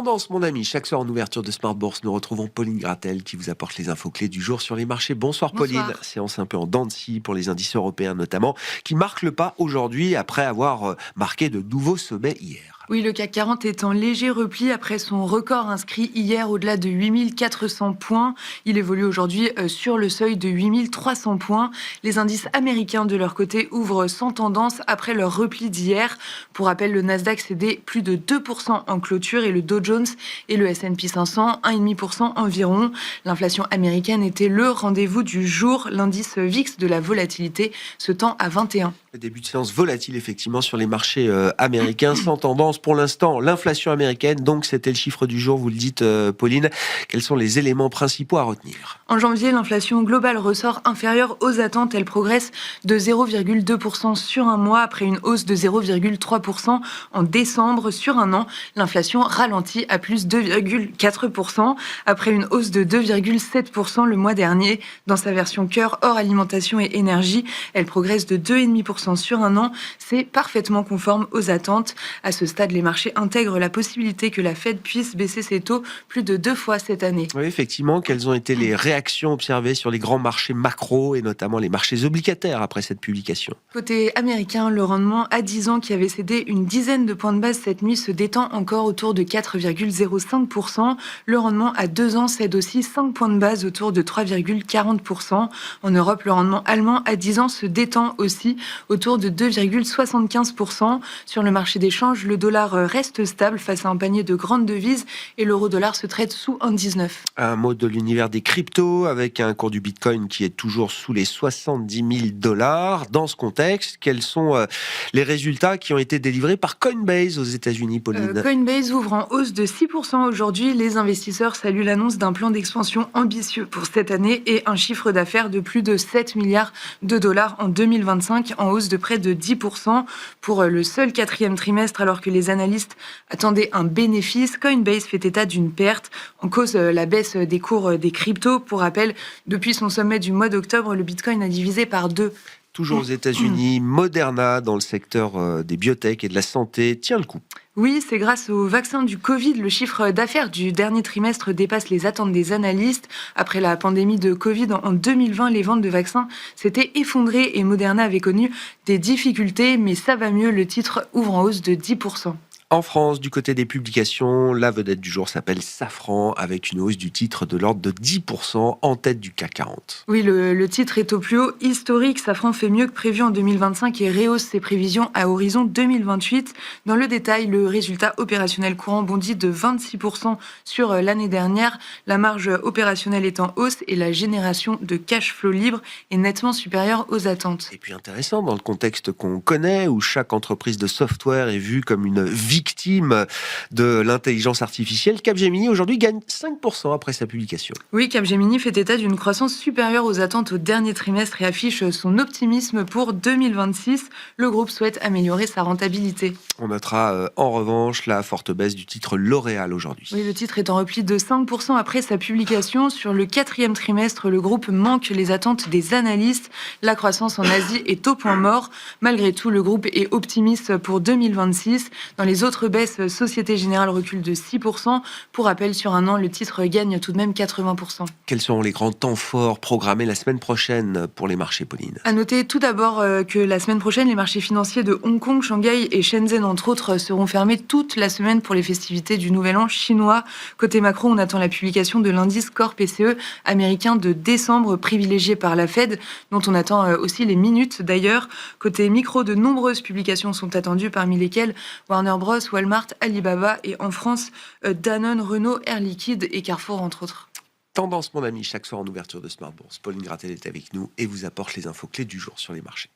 Tendance, mon ami, chaque soir en ouverture de Smart Bourse, nous retrouvons Pauline Gratel qui vous apporte les infos clés du jour sur les marchés. Bonsoir Pauline, Bonsoir. séance un peu en dents de scie pour les indices européens notamment, qui marquent le pas aujourd'hui après avoir marqué de nouveaux sommets hier. Oui, le CAC 40 est en léger repli après son record inscrit hier au-delà de 8400 points. Il évolue aujourd'hui sur le seuil de 8300 points. Les indices américains, de leur côté, ouvrent sans tendance après leur repli d'hier. Pour rappel, le Nasdaq cédait plus de 2% en clôture et le Dow Jones et le S&P 500, 1,5% environ. L'inflation américaine était le rendez-vous du jour. L'indice VIX de la volatilité se tend à 21. Le début de séance volatile effectivement sur les marchés américains, sans tendance pour l'instant. L'inflation américaine, donc c'était le chiffre du jour, vous le dites Pauline. Quels sont les éléments principaux à retenir ? En janvier, l'inflation globale ressort inférieure aux attentes. Elle progresse de 0,2% sur un mois après une hausse de 0,3% en décembre. Sur un an, l'inflation ralentit à plus 2,4% après une hausse de 2,7% le mois dernier. Dans sa version cœur hors alimentation et énergie, elle progresse de 2,5% sur un an. C'est parfaitement conforme aux attentes. À ce stade, les marchés intègrent la possibilité que la Fed puisse baisser ses taux plus de 2 fois cette année. Oui, effectivement, quelles ont été les réactions observées sur les grands marchés macro et notamment les marchés obligataires après cette publication ? Côté américain, le rendement à 10 ans qui avait cédé une dizaine de points de base cette nuit se détend encore autour de 4,05%. Le rendement à 2 ans cède aussi 5 points de base autour de 3,40%. En Europe, le rendement allemand à 10 ans se détend aussi autour de 2,75%. Sur le marché des change, le dollar reste stable face à un panier de grandes devises et l'euro-dollar se traite sous 1,19. Un mot de l'univers des cryptos avec un cours du Bitcoin qui est toujours sous les 70 000 $. Dans ce contexte, quels sont les résultats qui ont été délivrés par Coinbase aux États-Unis, Pauline ? Coinbase ouvre en hausse de 6% aujourd'hui. Les investisseurs saluent l'annonce d'un plan d'expansion ambitieux pour cette année et un chiffre d'affaires de plus de 7 milliards de dollars en 2025, en hausse de près de 10% pour le seul quatrième trimestre, alors que les analystes attendaient un bénéfice. Coinbase fait état d'une perte en cause la baisse des cours des cryptos. Pour rappel, depuis son sommet du mois d'octobre, le Bitcoin a divisé par 2. Toujours aux États-Unis, Moderna, dans le secteur des biotech et de la santé, tient le coup. Oui, c'est grâce au vaccin du Covid. Le chiffre d'affaires du dernier trimestre dépasse les attentes des analystes. Après la pandémie de Covid, en 2020, les ventes de vaccins s'étaient effondrées et Moderna avait connu des difficultés. Mais ça va mieux, le titre ouvre en hausse de 10%. En France, du côté des publications, la vedette du jour s'appelle Safran, avec une hausse du titre de l'ordre de 10% en tête du CAC 40. Oui, le titre est au plus haut historique. Safran fait mieux que prévu en 2025 et rehausse ses prévisions à horizon 2028. Dans le détail, le résultat opérationnel courant bondit de 26% sur l'année dernière. La marge opérationnelle est en hausse et la génération de cash flow libre est nettement supérieure aux attentes. Et puis intéressant, dans le contexte qu'on connaît, où chaque entreprise de software est vue comme une victime de l'intelligence artificielle, Capgemini aujourd'hui gagne 5% après sa publication. Oui, Capgemini fait état d'une croissance supérieure aux attentes au dernier trimestre et affiche son optimisme pour 2026. Le groupe souhaite améliorer sa rentabilité. On notera en revanche la forte baisse du titre L'Oréal aujourd'hui. Oui, le titre est en repli de 5% après sa publication. Sur le quatrième trimestre, le groupe manque les attentes des analystes. La croissance en Asie est au point mort. Malgré tout, le groupe est optimiste pour 2026. Dans les autres baisses, Société Générale recule de 6%. Pour rappel, sur un an, le titre gagne tout de même 80%. Quels seront les grands temps forts programmés la semaine prochaine pour les marchés, Pauline ? À noter tout d'abord que la semaine prochaine, les marchés financiers de Hong Kong, Shanghai et Shenzhen, entre autres, seront fermés toute la semaine pour les festivités du Nouvel An chinois. Côté macro, on attend la publication de l'indice Core PCE américain de décembre, privilégié par la Fed, dont on attend aussi les minutes d'ailleurs. Côté micro, de nombreuses publications sont attendues, parmi lesquelles Warner Bros, Walmart, Alibaba et en France, Danone, Renault, Air Liquide et Carrefour, entre autres. Tendance, mon ami, chaque soir en ouverture de Smart Bourse. Pauline Gratel est avec nous et vous apporte les infos clés du jour sur les marchés.